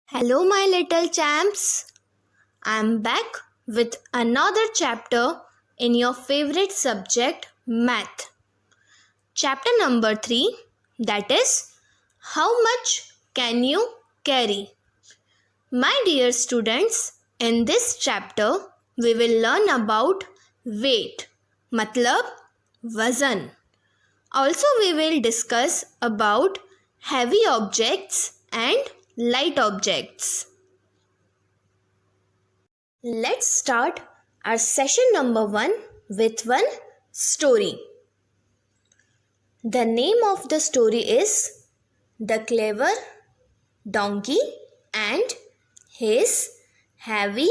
Hello, my little champs. I'm back with another chapter in your favorite subject, math. Chapter number 3, that is, how much can you carry? My dear students, in this chapter, we will learn about weight, matlab वजन. Also, we will discuss about heavy objects and light objects. Let's start our session number 1 with one story. The name of the story is The Clever Donkey and His Heavy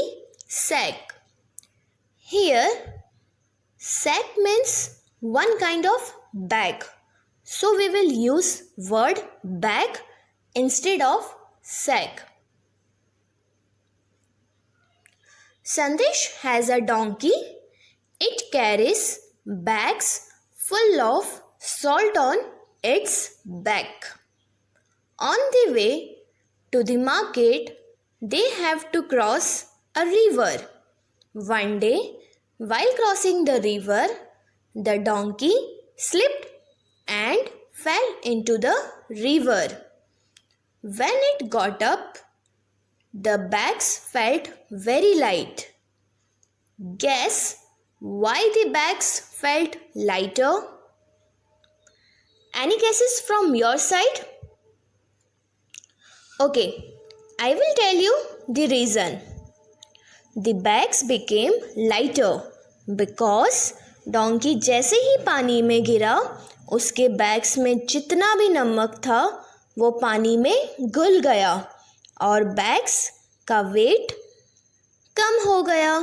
Sack. Here, sack means one kind of bag. So we will use word bag instead of sack. Sandesh has a donkey. It carries bags full of salt on its back. On the way to the market, they have to cross a river. One day, while crossing the river, the donkey slipped and fell into the river. When it got up, the bags felt very light. Guess why the bags felt lighter? Any guesses from your side? Okay, I will tell you the reason. The bags became lighter because donkey जैसे ही पानी में गिरा, उसके bags में जितना भी नमक था वो पानी में घुल गया और बैग्स का वेट कम हो गया.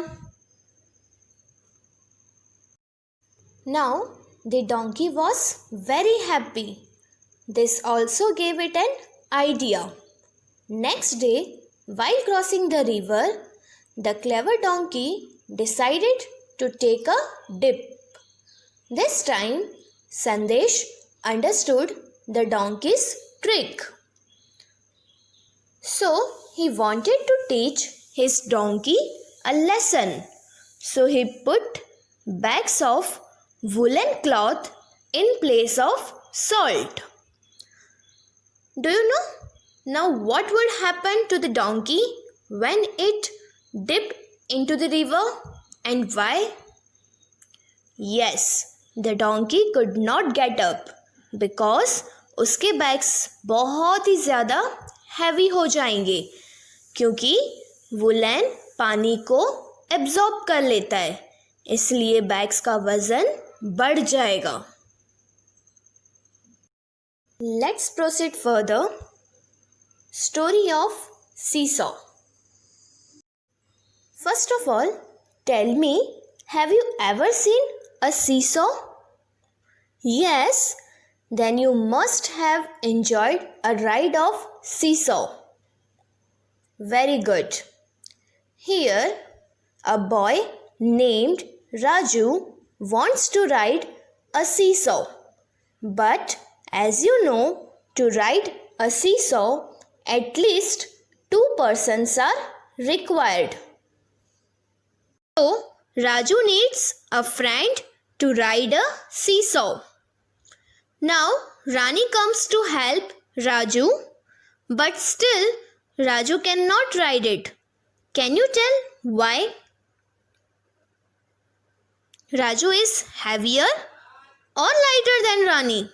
Now the donkey was very happy. This also gave it an idea. Next day, while crossing the river, the clever donkey decided to take a dip. This time, Sandesh understood the donkey's trick. So, he wanted to teach his donkey a lesson. So, he put bags of woolen cloth in place of salt. Do you know now what would happen to the donkey when it dipped into the river and why? Yes, the donkey could not get up because उसके bags बहुत ही ज़्यादा heavy हो जाएंगे क्योंकि woollen पानी को absorb कर लेता है, इसलिए बैग्स का वज़न बढ़ जाएगा. Let's proceed further. Story of seesaw. First of all, tell me, have you ever seen a seesaw? Yes, then you must have enjoyed a ride of seesaw. Very good. Here, a boy named Raju wants to ride a seesaw. But as you know, to ride a seesaw, at least 2 persons are required. So, Raju needs a friend to ride a seesaw. Now, Rani comes to help Raju, but still Raju cannot ride it. Can you tell why? Raju is heavier or lighter than Rani?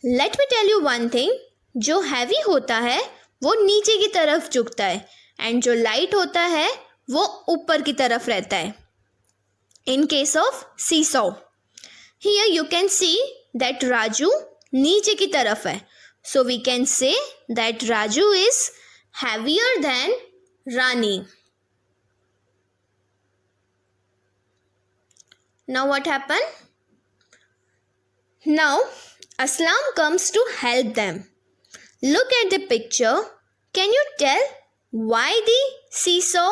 Let me tell you one thing. जो heavy होता है वो नीचे की तरफ झुकता है and जो लाइट होता है वो ऊपर की तरफ रहता है. In case of seesaw, here you can see that Raju नीचे की तरफ है. So we can say that Raju is heavier than Rani. Now what happened? Now Aslam comes to help them. Look at the picture. Can you tell why the seesaw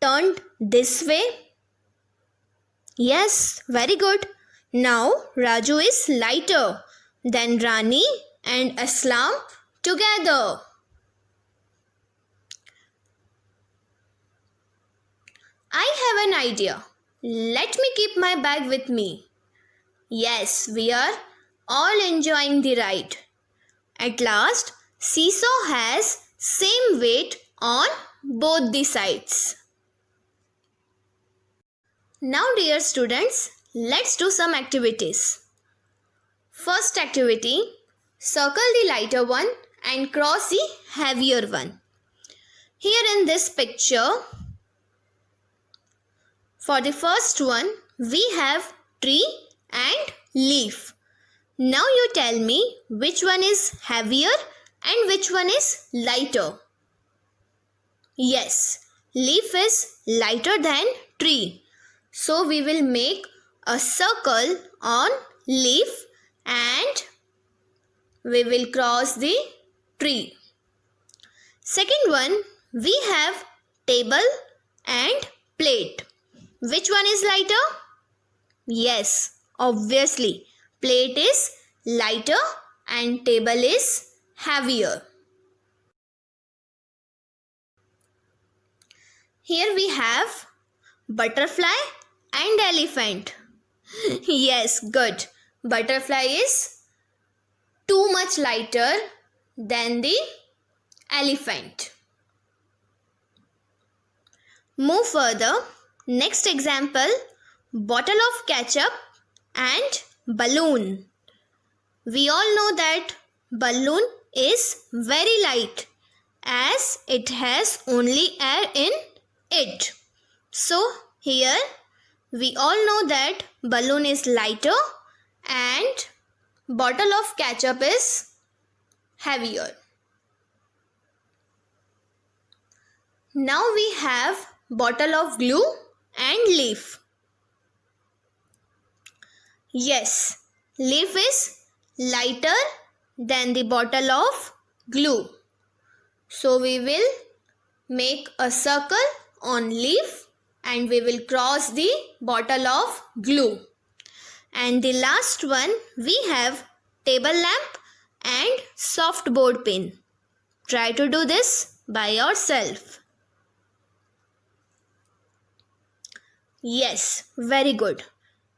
turned this way? Yes, very good. Now Raju is lighter than Rani and Aslam together. have an idea. Let me keep my bag with me. Yes, we are all enjoying the ride. At last, seesaw has same weight on both the sides. Now dear students, let's do some activities. First activity, circle the lighter one and cross the heavier one. Here in this picture, for the first one, we have tree and leaf. Now you tell me which one is heavier and which one is lighter. Yes, leaf is lighter than tree. So we will make a circle on leaf and we will cross the tree. Second one, we have table and plate. Which one is lighter? Yes, obviously, plate is lighter and table is heavier. Here we have butterfly and elephant. Yes, good. Butterfly is too much lighter than the elephant. Move further. Next example, bottle of ketchup and balloon. We all know that balloon is very light as it has only air in it. So here we all know that balloon is lighter and bottle of ketchup is heavier. Now we have bottle of glue and leaf. Yes, leaf is lighter than the bottle of glue. So we will make a circle on leaf and we will cross the bottle of glue. And the last one, we have table lamp and soft board pin. Try to do this by yourself. Yes, very good.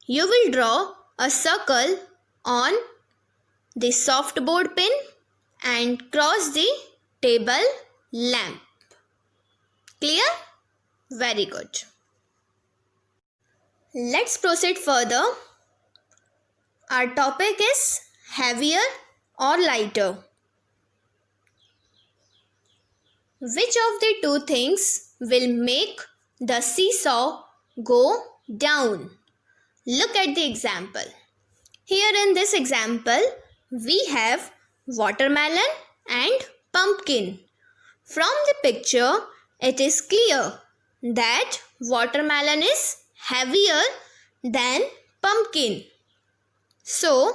You will draw a circle on the soft board pin and cross the table lamp. Clear? Very good. Let's proceed further. Our topic is heavier or lighter. Which of the two things will make the seesaw go down? Look at the example. Here in this example, we have watermelon and pumpkin. From the picture, it is clear that watermelon is heavier than pumpkin. So,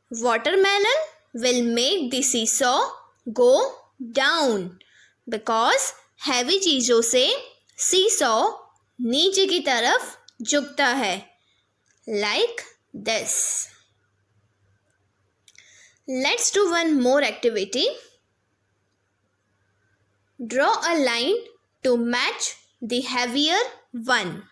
watermelon will make the seesaw go down because heavy चीजों से seesaw नीचे की तरफ झुकता है, like this. Let's do one more activity. Draw a line to match the heavier one.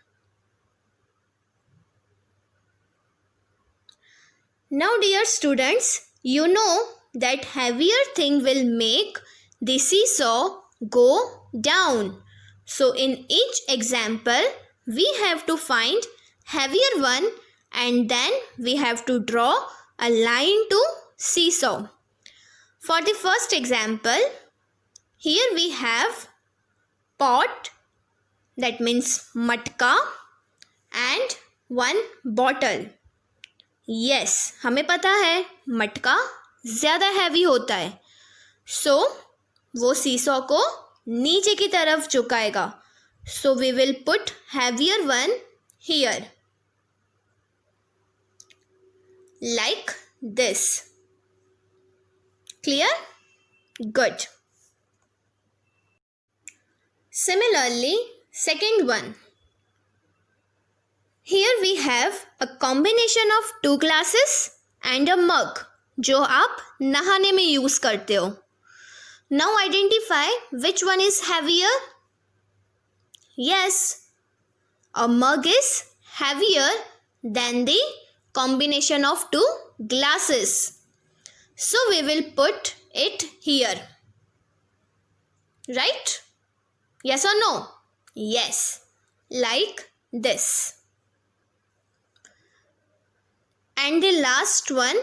Now dear students, you know that heavier thing will make the seesaw go down. So in each example, we have to find heavier one and then we have to draw a line to seesaw. For the first example, here we have pot, that means matka, and one bottle. Yes, हमें पता है मटका ज़्यादा heavy होता है, so वो seesaw को नीचे की तरफ झुकाएगा. So we will put heavier one here, like this. Clear? Good. Similarly, second one. Here we have a combination of two glasses and a mug जो आप नहाने में यूज करते हो. Now identify which one is heavier. Yes, A mug is heavier than the combination of two glasses. So we will put it here. Right? Yes or no? Yes. Like this. And the last one,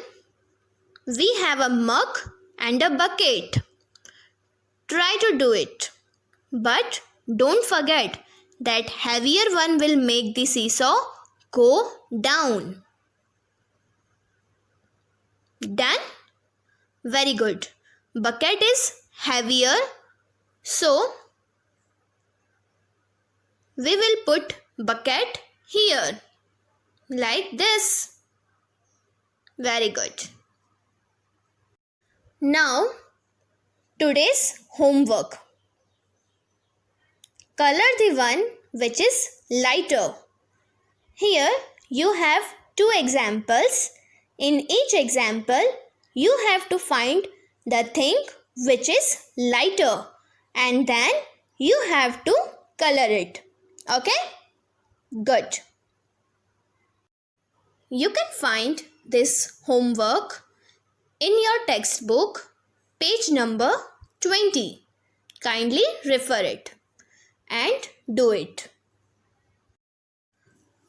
we have a mug and a bucket. Try to do it. But don't forget that heavier one will make the seesaw go down. Done? Very good. Bucket is heavier, so we will put bucket here like this. Very good. Now today's homework. Color the one which is lighter. Here you have two examples. In each example, you have to find the thing which is lighter and then you have to color it. Okay? Good. You can find this homework in your textbook, page number 20. Kindly refer it and do it.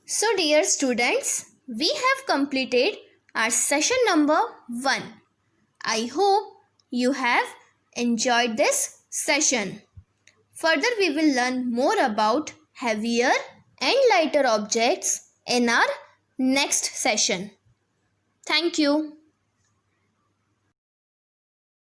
So dear students, we have completed our session number 1. I hope you have enjoyed this session. Further, we will learn more about heavier and lighter objects in our next session. Thank you.